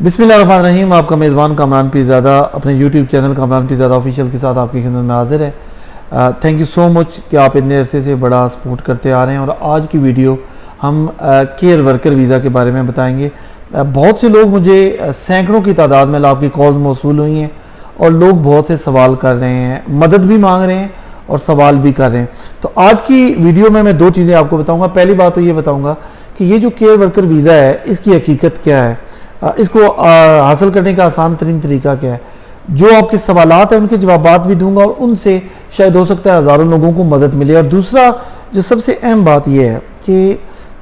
बिस्मिल्लाहिर्रहमानिर्रहीम। आपका मेज़बान कामरान पीरज़ादा अपने YouTube channel Kamran Pirzada official के साथ आपकी खिदमत में हाजिर है। थैंक यू सो मच कि आप इतने अरसे से बड़ा सपोर्ट करते आ रहे हैं। और आज की वीडियो हम केयर वर्कर वीज़ा के बारे में बताएंगे। बहुत से लोग मुझे सैकड़ों की तादाद में आपकी कॉल्स मौसूल हुई हैं और लोग बहुत से सवाल कर रहे हैं, मदद भी मांग रहे हैं और सवाल भी कर रहे हैं। तो आज की वीडियो में मैं दो चीज़ें आपको बताऊंगा। पहली बात तो ये बताऊंगा कि ये जो केयर वर्कर वीज़ा है इसकी हकीकत क्या है, इसको हासिल करने का आसान तरीन तरीका क्या है। जो आपके सवालात हैं उनके जवाबात भी दूंगा और उनसे शायद हो सकता है हज़ारों लोगों को मदद मिले। और दूसरा जो सबसे अहम बात यह है कि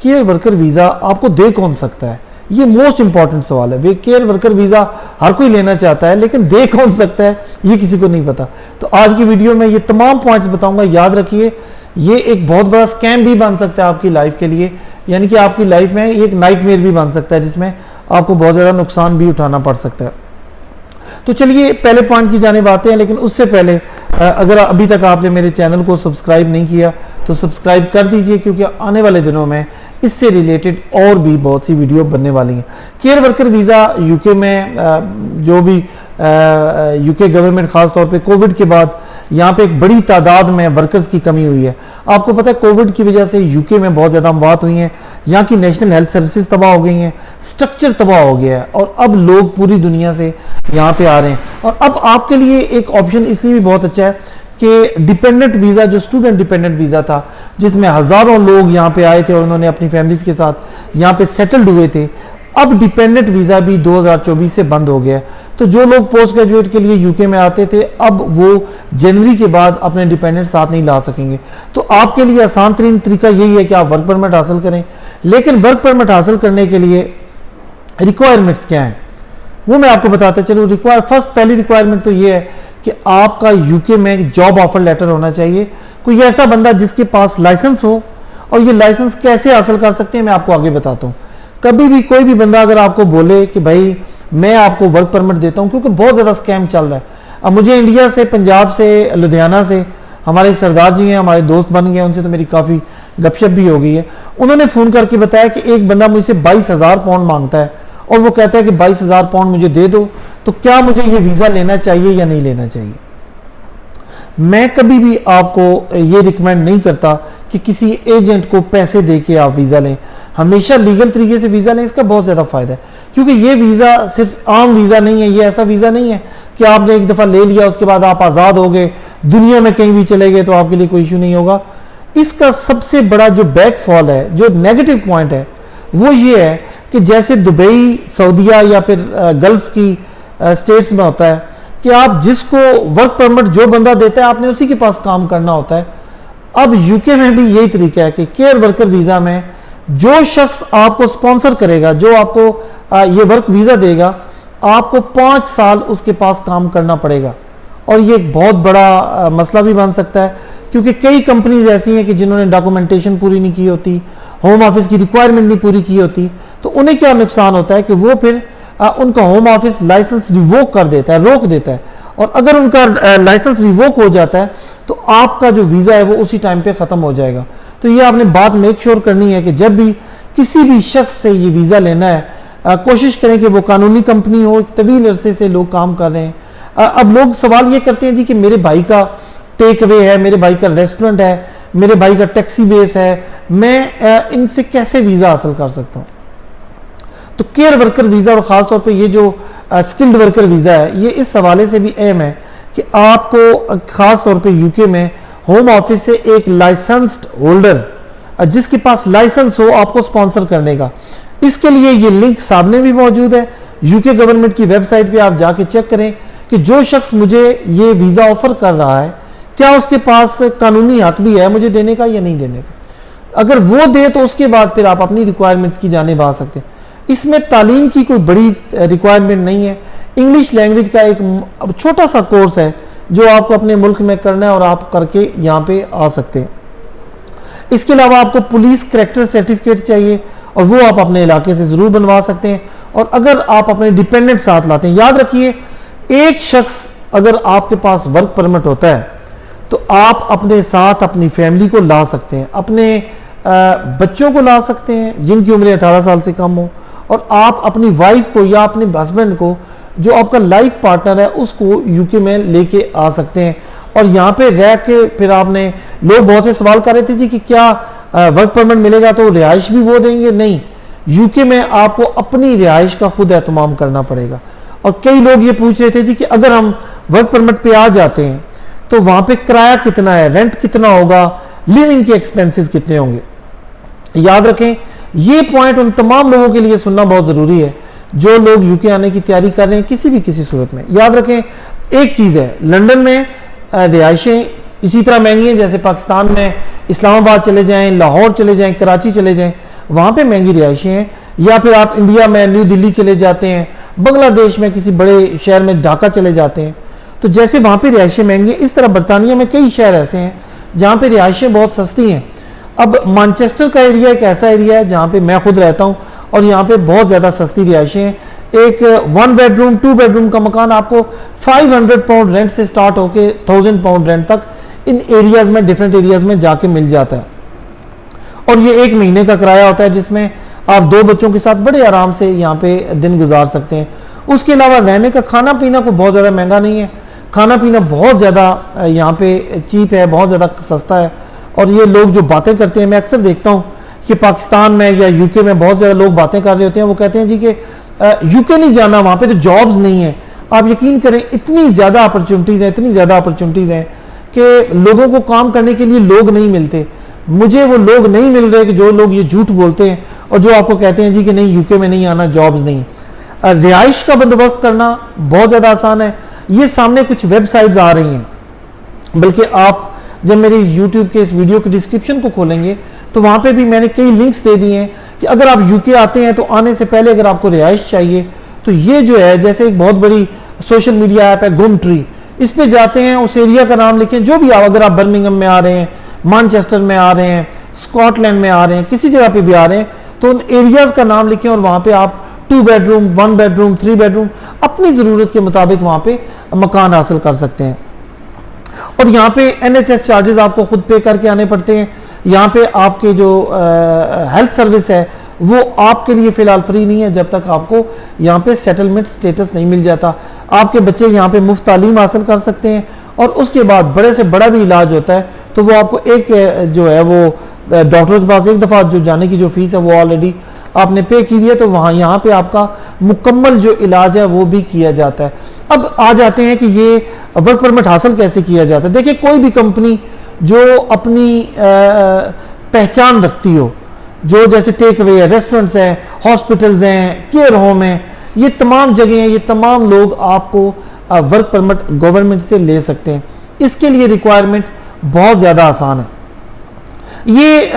केयर वर्कर वीज़ा आपको दे कौन सकता है, ये मोस्ट इंपॉर्टेंट सवाल है। वे केयर वर्कर वीज़ा हर कोई लेना चाहता है लेकिन दे कौन सकता है ये किसी को नहीं पता। तो आज की वीडियो में ये तमाम पॉइंट्स बताऊंगा। याद रखिए ये एक बहुत बड़ा स्कैम भी बन सकता है आपकी लाइफ के लिए, यानी कि आपकी लाइफ में एक नाइटमेयर भी बन सकता है जिसमें आपको बहुत ज़्यादा नुकसान भी उठाना पड़ सकता है। तो चलिए पहले पॉइंट की जानिब आते हैं, लेकिन उससे पहले अगर अभी तक आपने मेरे चैनल को सब्सक्राइब नहीं किया तो सब्सक्राइब कर दीजिए, क्योंकि आने वाले दिनों में इससे रिलेटेड और भी बहुत सी वीडियो बनने वाली हैं। केयर वर्कर वीज़ा यूके में जो भी यूके गवर्नमेंट ख़ास तौर पे कोविड के बाद यहाँ पे एक बड़ी तादाद में वर्कर्स की कमी हुई है। आपको पता है कोविड की वजह से यूके में बहुत ज़्यादा अमवात हुई हैं, यहाँ की नेशनल हेल्थ सर्विसेज तबाह हो गई हैं, स्ट्रक्चर तबाह हो गया है और अब लोग पूरी दुनिया से यहाँ पे आ रहे हैं। और अब आपके लिए एक ऑप्शन इसलिए भी बहुत अच्छा है कि डिपेंडेंट वीज़ा, जो स्टूडेंट डिपेंडेंट वीज़ा था जिसमें हज़ारों लोग यहाँ पे आए थे और उन्होंने अपनी फैमिलीज़ के साथ यहाँ पे सेटल्ड हुए थे, अब डिपेंडेंट वीज़ा भी 2024 से बंद हो गया। तो जो लोग पोस्ट ग्रेजुएट के लिए यूके में आते थे अब वो जनवरी के बाद अपने डिपेंडेंट साथ नहीं ला सकेंगे। तो आपके लिए आसान तरीन तरीका यही है कि आप वर्क परमिट हासिल करें। लेकिन वर्क परमिट हासिल करने के लिए रिक्वायरमेंट्स क्या हैं वो मैं आपको बताता चलूँ। पहली रिक्वायरमेंट तो ये है कि आपका यूके में जॉब ऑफर लेटर होना चाहिए। कोई ऐसा बंदा जिसके पास लाइसेंस हो, और ये लाइसेंस कैसे हासिल कर सकते हैं मैं आपको आगे बताता हूँ। कभी भी कोई भी बंदा अगर आपको बोले कि भाई मैं आपको वर्क परमिट देता हूँ, क्योंकि बहुत ज़्यादा स्कैम चल रहा है। अब मुझे इंडिया से, पंजाब से, लुधियाना से हमारे एक सरदार जी हैं, हमारे दोस्त बन गए, उनसे तो मेरी काफ़ी गपशप भी हो गई है। उन्होंने फ़ोन करके बताया कि एक बंदा मुझसे 22,000 पाउंड मांगता है और वो कहता है कि 22,000 पाउंड मुझे दे दो, तो क्या मुझे ये वीज़ा लेना चाहिए या नहीं लेना चाहिए। मैं कभी भी आपको ये रिकमेंड नहीं करता कि किसी एजेंट को पैसे दे के आप वीज़ा लें। हमेशा लीगल तरीके से वीज़ा लें, इसका बहुत ज़्यादा फ़ायदा है। क्योंकि ये वीज़ा सिर्फ आम वीज़ा नहीं है, ये ऐसा वीज़ा नहीं है कि आपने एक दफ़ा ले लिया उसके बाद आप आज़ाद हो गए, दुनिया में कहीं भी चले गए तो आपके लिए कोई इशू नहीं होगा। इसका सबसे बड़ा जो बैकफॉल है, जो नेगेटिव पॉइंट है, वो ये है कि जैसे दुबई, सऊदीया या फिर गल्फ़ की स्टेट्स में होता है कि आप जिसको वर्क परमिट जो बंदा देता है आपने उसी के पास काम करना होता है। अब यूके में भी यही तरीका है कि केयर वर्कर वीज़ा में जो शख्स आपको स्पॉन्सर करेगा, जो आपको ये वर्क वीज़ा देगा, आपको 5 साल उसके पास काम करना पड़ेगा। और ये एक बहुत बड़ा मसला भी बन सकता है, क्योंकि कई कंपनीज ऐसी हैं कि जिन्होंने डॉक्यूमेंटेशन पूरी नहीं की होती, होम ऑफिस की रिक्वायरमेंट नहीं पूरी की होती, तो उन्हें क्या नुकसान होता है कि वो फिर उनका होम ऑफिस लाइसेंस रिवोक कर देता है, रोक देता है। और अगर उनका लाइसेंस रिवोक हो जाता है तो आपका जो वीज़ा है वो उसी टाइम पे ख़त्म हो जाएगा। तो ये आपने बात मेक श्योर करनी है कि जब भी किसी भी शख्स से ये वीज़ा लेना है, कोशिश करें कि वो कानूनी कंपनी हो, एक तवील अरसे से लोग काम कर रहे हैं। अब लोग सवाल ये करते हैं जी कि मेरे भाई का टेक अवे है, मेरे भाई का रेस्टोरेंट है, मेरे भाई का टैक्सी बेस है, मैं इनसे कैसे वीज़ा हासिल कर सकता हूँ। तो केयर वर्कर वीज़ा और ख़ास तौर पे ये जो स्किल्ड वर्कर वीज़ा है, ये इस हवाले से भी अहम है कि आपको ख़ास तौर पे यूके में होम ऑफिस से एक लाइसेंस्ड होल्डर, जिसके पास लाइसेंस हो, आपको स्पॉन्सर करने का। इसके लिए ये लिंक सामने भी मौजूद है, यूके गवर्नमेंट की वेबसाइट पे आप जाके चेक करें कि जो शख्स मुझे ये वीज़ा ऑफर कर रहा है क्या उसके पास कानूनी हक भी है मुझे देने का या नहीं देने का। अगर वो दे तो उसके बाद फिर आप अपनी रिक्वायरमेंट्स की जानिब आ सकते हैं। इसमें तालीम की कोई बड़ी रिक्वायरमेंट नहीं है। इंग्लिश लैंग्वेज का एक छोटा सा कोर्स है जो आपको अपने मुल्क में करना है और आप करके यहाँ पे आ सकते हैं। इसके अलावा आपको पुलिस करैक्टर सर्टिफिकेट चाहिए और वो आप अपने इलाके से ज़रूर बनवा सकते हैं। और अगर आप अपने डिपेंडेंट साथ लाते हैं, याद रखिए एक शख्स अगर आपके पास वर्क परमिट होता है तो आप अपने साथ अपनी फैमिली को ला सकते हैं, अपने बच्चों को ला सकते हैं जिनकी उम्र 18 साल से कम हो, और आप अपनी वाइफ को या अपने हस्बैंड को, जो आपका लाइफ पार्टनर है, उसको यूके में लेके आ सकते हैं। और यहाँ पे रह के फिर आपने, लोग बहुत से सवाल कर रहे थे जी कि क्या वर्क परमिट मिलेगा तो रिहाइश भी वो देंगे? नहीं, यूके में आपको अपनी रिहाइश का खुद एहतमाम करना पड़ेगा। और कई लोग ये पूछ रहे थे जी कि अगर हम वर्क परमिट पे आ जाते हैं तो वहाँ पे किराया कितना है, रेंट कितना होगा, लिविंग के एक्सपेंसेस कितने होंगे। याद रखें, ये पॉइंट उन तमाम लोगों के लिए सुनना बहुत ज़रूरी है जो लोग यूके आने की तैयारी कर रहे हैं किसी सूरत में। याद रखें, एक चीज़ है, लंदन में रिहाइशें इसी तरह महंगी हैं जैसे पाकिस्तान में इस्लामाबाद चले जाएं, लाहौर चले जाएं, कराची चले जाएं, वहाँ पे महंगी रिहाइशें हैं। या फिर आप इंडिया में न्यू दिल्ली चले जाते हैं, बांग्लादेश में किसी बड़े शहर में ढाका चले जाते हैं, तो जैसे वहाँ पे रिहाइशें महंगी हैं, इस तरह बरतानिया में कई शहर ऐसे हैं जहाँ पे रिहाइशें बहुत सस्ती हैं। अब मैनचेस्टर का एरिया एक ऐसा एरिया है जहाँ पे मैं खुद रहता हूँ और यहाँ पे बहुत ज़्यादा सस्ती रिहाइशें हैं। एक 1 बेडरूम 2 बेडरूम का मकान आपको 500 पाउंड रेंट से स्टार्ट होके 1000 पाउंड रेंट तक इन एरियाज़ में, डिफरेंट एरियाज़ में जाके मिल जाता है। और ये 1 महीने का किराया होता है जिसमें आप 2 बच्चों के साथ बड़े आराम से यहाँ पे दिन गुजार सकते हैं। उसके अलावा रहने का खाना पीना को बहुत ज़्यादा महंगा नहीं है, खाना पीना बहुत ज़्यादा यहाँ पे चीप है, बहुत ज़्यादा सस्ता है। और ये लोग जो बातें करते हैं, मैं अक्सर देखता हूँ कि पाकिस्तान में या यूके में बहुत ज़्यादा लोग बातें कर रहे होते हैं, वो कहते हैं जी कि यूके नहीं जाना, वहाँ पे तो जॉब्स नहीं है। आप यकीन करें, इतनी ज़्यादा अपॉर्चुनिटीज़ हैं, इतनी ज़्यादा अपॉर्चुनिटीज़ हैं कि लोगों को काम करने के लिए लोग नहीं मिलते। मुझे वो लोग नहीं मिल रहे कि जो लोग ये झूठ बोलते हैं और जो आपको कहते हैं जी कि नहीं यूके में नहीं आना, जॉब्स नहीं। रिहाइश का बंदोबस्त करना बहुत ज़्यादा आसान है। ये सामने कुछ वेबसाइट्स आ रही हैं, बल्कि आप जब मेरे यूट्यूब के इस वीडियो के डिस्क्रिप्शन को खोलेंगे तो वहाँ पे भी मैंने कई लिंक्स दे दिए हैं कि अगर आप यूके आते हैं तो आने से पहले अगर आपको रिहाइश चाहिए तो ये जो है, जैसे एक बहुत बड़ी सोशल मीडिया ऐप है गुम ट्री, इस पे जाते हैं, उस एरिया का नाम लिखें, जो भी अगर आप बर्मिंघम में आ रहे हैं, मैनचेस्टर में आ रहे हैं, स्कॉटलैंड में आ रहे हैं, किसी जगह पे भी आ रहे हैं, तो उन एरियाज़ का नाम लिखें और वहाँ पे आप 2 बेडरूम 1 बेडरूम 3 बेडरूम अपनी ज़रूरत के मुताबिक वहाँ पे मकान हासिल कर सकते हैं। और यहाँ पे NHS चार्जेस आपको खुद पे करके आने पड़ते हैं। यहाँ पे आपके जो हेल्थ सर्विस है वो आपके लिए फ़िलहाल फ्री नहीं है जब तक आपको यहाँ पे सेटलमेंट स्टेटस नहीं मिल जाता। आपके बच्चे यहाँ पे मुफ्त तालीम हासिल कर सकते हैं और उसके बाद बड़े से बड़ा भी इलाज होता है तो वो आपको एक जो है वो डॉक्टर के पास एक दफ़ा जो जाने की जो फीस है वो ऑलरेडी आपने पे की हुई है, तो वहाँ यहाँ पे आपका मुकम्मल जो इलाज है वो भी किया जाता है। अब आ जाते हैं कि ये वर्क परमिट हासिल कैसे किया जाता है। देखिए, कोई भी कंपनी जो अपनी पहचान रखती हो, जो जैसे टेक अवे है, रेस्टोरेंट्स हैं, हॉस्पिटल्स हैं, केयर होम हैं, ये तमाम जगह हैं, ये तमाम लोग आपको वर्क परमिट गवर्नमेंट से ले सकते हैं। इसके लिए रिक्वायरमेंट बहुत ज़्यादा आसान है। ये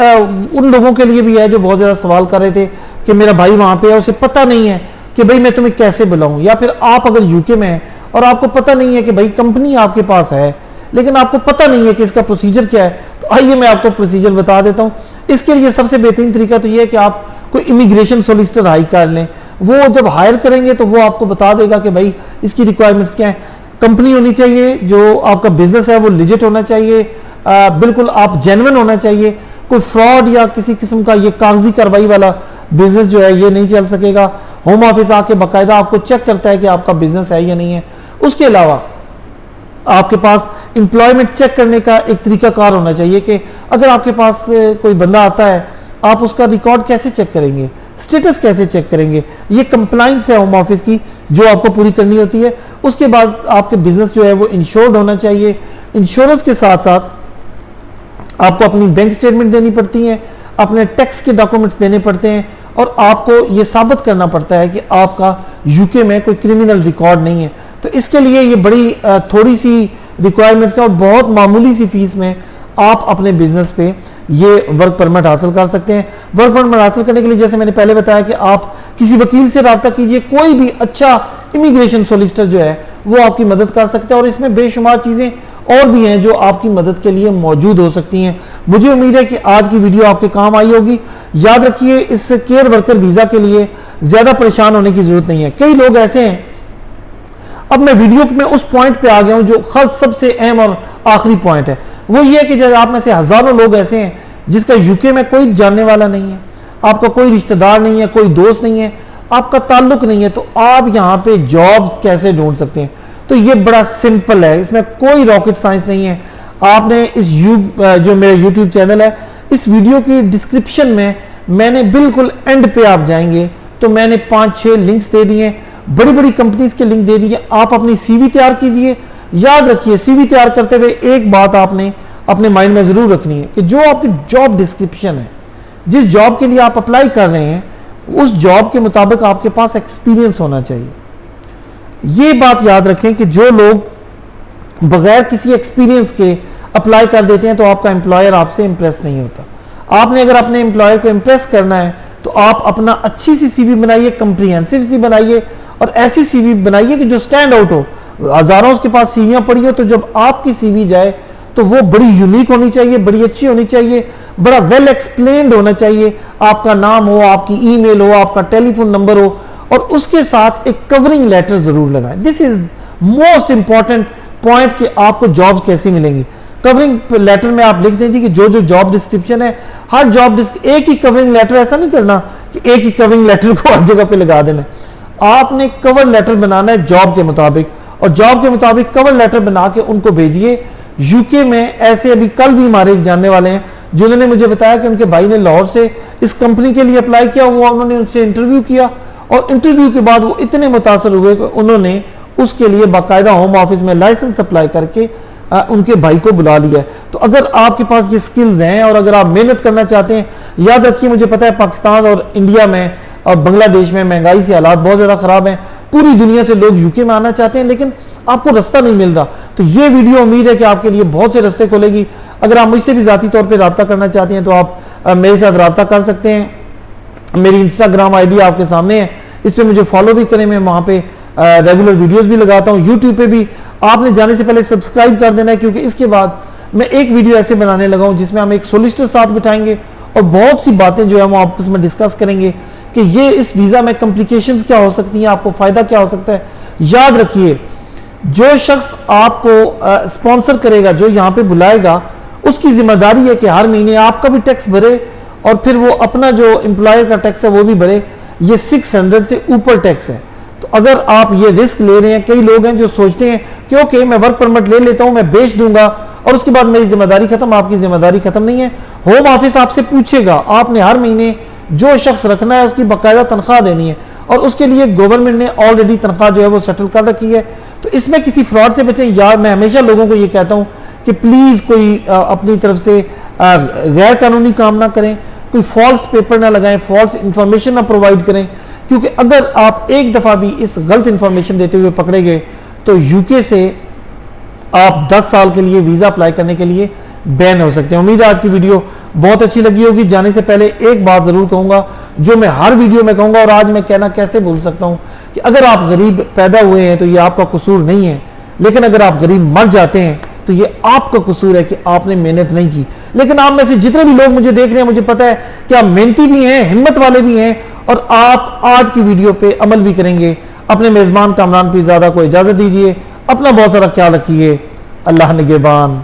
उन लोगों के लिए भी है जो बहुत ज़्यादा सवाल कर रहे थे कि मेरा भाई वहाँ पे है, उसे पता नहीं है कि भाई मैं तुम्हें कैसे बुलाऊं, या फिर आप अगर यूके में हैं और आपको पता नहीं है कि भाई कंपनी आपके पास है लेकिन आपको पता नहीं है कि इसका प्रोसीजर क्या है, तो आइए मैं आपको प्रोसीजर बता देता हूँ। इसके लिए सबसे बेहतरीन तरीका तो ये है कि आप कोई इमिग्रेशन सोलिसिटर हायर कर लें। वो जब हायर करेंगे तो वो आपको बता देगा कि भाई इसकी रिक्वायरमेंट्स क्या है। कंपनी होनी चाहिए, जो आपका बिजनेस है वो लिजिट होना चाहिए, बिल्कुल आप जेन्युइन होना चाहिए। कोई फ्रॉड या किसी किस्म का ये कागजी कार्रवाई वाला बिजनेस जो है ये नहीं चल सकेगा। होम ऑफिस आके बाकायदा आपको चेक करता है कि आपका बिजनेस है या नहीं है। उसके अलावा आपके पास एम्प्लॉयमेंट चेक करने का एक तरीकाकार होना चाहिए कि अगर आपके पास कोई बंदा आता है, आप उसका रिकॉर्ड कैसे चेक करेंगे, स्टेटस कैसे चेक करेंगे। ये कंप्लाइंस है होम ऑफिस की जो आपको पूरी करनी होती है। उसके बाद आपके बिजनेस जो है वो इंश्योर्ड होना चाहिए। इंश्योरेंस के साथ साथ आपको अपनी बैंक स्टेटमेंट देनी पड़ती है, अपने टैक्स के डॉक्यूमेंट्स देने पड़ते हैं और आपको ये साबित करना पड़ता है कि आपका यूके में कोई क्रिमिनल रिकॉर्ड नहीं है। तो इसके लिए ये बड़ी थोड़ी सी रिक्वायरमेंट्स है और बहुत मामूली सी फीस में आप अपने बिजनेस पे ये वर्क परमिट हासिल कर सकते हैं। वर्क परमिट हासिल करने के लिए जैसे मैंने पहले बताया कि आप किसी वकील से रब्ता कीजिए, कोई भी अच्छा इमिग्रेशन सोलिसिटर जो है वो आपकी मदद कर सकता है। और इसमें बेशुमार चीज़ें और भी हैं जो आपकी मदद के लिए मौजूद हो सकती हैं। मुझे उम्मीद है कि आज की वीडियो आपके काम आई होगी। याद रखिए, इस केयर वर्कर वीज़ा के लिए ज़्यादा परेशान होने की ज़रूरत नहीं है। कई लोग ऐसे हैं, अब मैं वीडियो में उस पॉइंट पे आ गया हूं जो खास सबसे अहम और आखिरी पॉइंट है, वो ये है कि जैसे आप में से हज़ारों लोग ऐसे हैं जिसका यूके में कोई जानने वाला नहीं है, आपका कोई रिश्तेदार नहीं है, कोई दोस्त नहीं है, आपका ताल्लुक नहीं है, तो आप यहाँ पे जॉब कैसे ढूंढ सकते हैं? तो ये बड़ा सिंपल है, इसमें कोई रॉकेट साइंस नहीं है। आपने इस जो मेरा यूट्यूब चैनल है, इस वीडियो की डिस्क्रिप्शन में मैंने बिल्कुल एंड पे आप जाएंगे तो मैंने 5-6 लिंक्स दे दिए, बड़ी बड़ी कंपनीज के लिंक दे दिए। आप अपनी सीवी तैयार कीजिए। याद रखिए, सीवी तैयार करते हुए एक बात आपने अपने माइंड में जरूर रखनी है कि जो आपकी जॉब डिस्क्रिप्शन है, जिस जॉब के लिए आप अप्लाई कर रहे हैं, उस जॉब के मुताबिक आपके पास एक्सपीरियंस होना चाहिए। ये बात याद रखें कि जो लोग बगैर किसी एक्सपीरियंस के अप्लाई कर देते हैं तो आपका एम्प्लॉयर आपसे इंप्रेस नहीं होता। आपने अगर अपने एम्प्लॉयर को इंप्रेस करना है तो आप अपना अच्छी सी सीवी बनाइए, कंप्रीहेंसिव सी बनाइए, और ऐसी सीवी बनाइए कि जो स्टैंड आउट हो। हजारों उसके पास सीवियां पड़ी हो, तो जब आपकी सीवी जाए तो वो बड़ी यूनिक होनी चाहिए, बड़ी अच्छी होनी चाहिए, बड़ा वेल एक्सप्लेन्ड होना चाहिए। आपका नाम हो, आपकी ईमेल हो, आपका टेलीफोन नंबर हो, और उसके साथ एक कवरिंग लेटर जरूर लगाएं। This is most important point कि आपको जॉब कैसी मिलेंगी। कवरिंग लेटर में आप लिख दीजिए कि जो जो जॉब डिस्क्रिप्शन है, हर जॉब एक ही कवरिंग लेटर, ऐसा नहीं करना कि एक ही कवरिंग लेटर को हर जगह पे लगा देना। आपने कवर लेटर बनाना है जॉब के मुताबिक, और जॉब के मुताबिक कवर लेटर बना के उनको भेजिए। यूके में ऐसे अभी कल भी हमारे एक जानने वाले हैं जिन्होंने मुझे बताया कि उनके भाई ने लाहौर से इस कंपनी के लिए अप्लाई किया हुआ, उन्होंने उनसे इंटरव्यू किया, और इंटरव्यू के बाद वो इतने मुतासर हुए कि उन्होंने उसके लिए बाकायदा होम ऑफिस में लाइसेंस अप्लाई करके उनके भाई को बुला लिया है। तो अगर आपके पास ये स्किल्स हैं और अगर आप मेहनत करना चाहते हैं, याद रखिए, मुझे पता है पाकिस्तान और इंडिया में और बांग्लादेश में महंगाई से हालात बहुत ज़्यादा ख़राब हैं। पूरी दुनिया से लोग यूके में आना चाहते हैं, लेकिन आपको रास्ता नहीं मिल रहा। तो ये वीडियो उम्मीद है कि आपके लिए बहुत से रास्ते खोलेगी। अगर आप मुझसे भी ज़ाती तौर पर रब्ता करना चाहते हैं तो आप मेरे साथ रब्ता कर सकते हैं। मेरी इंस्टाग्राम ID आपके सामने है, इस पर मुझे फॉलो भी करें। मैं वहाँ पे रेगुलर वीडियोस भी लगाता हूँ। यूट्यूब पे भी आपने जाने से पहले सब्सक्राइब कर देना है, क्योंकि इसके बाद मैं एक वीडियो ऐसे बनाने लगा हूँ जिसमें हम एक सोलिसिटर साथ बिठाएंगे और बहुत सी बातें जो है हम आपस में डिस्कस करेंगे कि ये इस वीज़ा में कॉम्प्लिकेशंस क्या हो सकती हैं, आपको फ़ायदा क्या हो सकता है। याद रखिए, जो शख्स आपको स्पॉन्सर करेगा, जो यहाँ पे बुलाएगा, उसकी जिम्मेदारी है कि हर महीने आपका भी टैक्स भरे और फिर वो अपना जो एम्प्लॉयर का टैक्स है वो भी भरे। ये 600 से ऊपर टैक्स है। तो अगर आप ये रिस्क ले रहे हैं, कई लोग हैं जो सोचते हैं कि ओके मैं वर्क परमिट ले लेता हूं, मैं बेच दूंगा और उसके बाद मेरी जिम्मेदारी खत्म। आपकी जिम्मेदारी खत्म नहीं है। होम ऑफिस आपसे पूछेगा, आपने हर महीने जो शख्स रखना है उसकी बाकायदा तनख्वाह देनी है, और उसके लिए गवर्नमेंट ने ऑलरेडी तनख्वाह जो है वो सेटल कर रखी है। तो इसमें किसी फ्रॉड से बचें। यार, मैं हमेशा लोगों को ये कहता हूं कि प्लीज कोई अपनी तरफ से गैर कानूनी काम ना करें, कोई फॉल्स पेपर ना लगाएं, फॉल्स इंफॉर्मेशन ना प्रोवाइड करें, क्योंकि अगर आप एक दफा भी इस गलत इंफॉर्मेशन देते हुए पकड़े गए तो यूके से आप 10 साल के लिए वीजा अप्लाई करने के लिए बैन हो सकते हैं। उम्मीद है आज की वीडियो बहुत अच्छी लगी होगी। जाने से पहले एक बात जरूर कहूंगा जो मैं हर वीडियो में कहूंगा, और आज मैं कहना कैसे भूल सकता हूं, कि अगर आप गरीब पैदा हुए हैं तो ये आपका कसूर नहीं है, लेकिन अगर आप गरीब मर जाते हैं तो ये आपका कसूर है कि आपने मेहनत नहीं की। लेकिन आप में से जितने भी लोग मुझे देख रहे हैं, मुझे पता है कि आप मेहनती भी हैं, हिम्मत वाले भी हैं, और आप आज की वीडियो पे अमल भी करेंगे। अपने मेजबान कामरान पीरज़ादा को इजाजत दीजिए। अपना बहुत सारा ख्याल रखिए। अल्लाह निगहबान।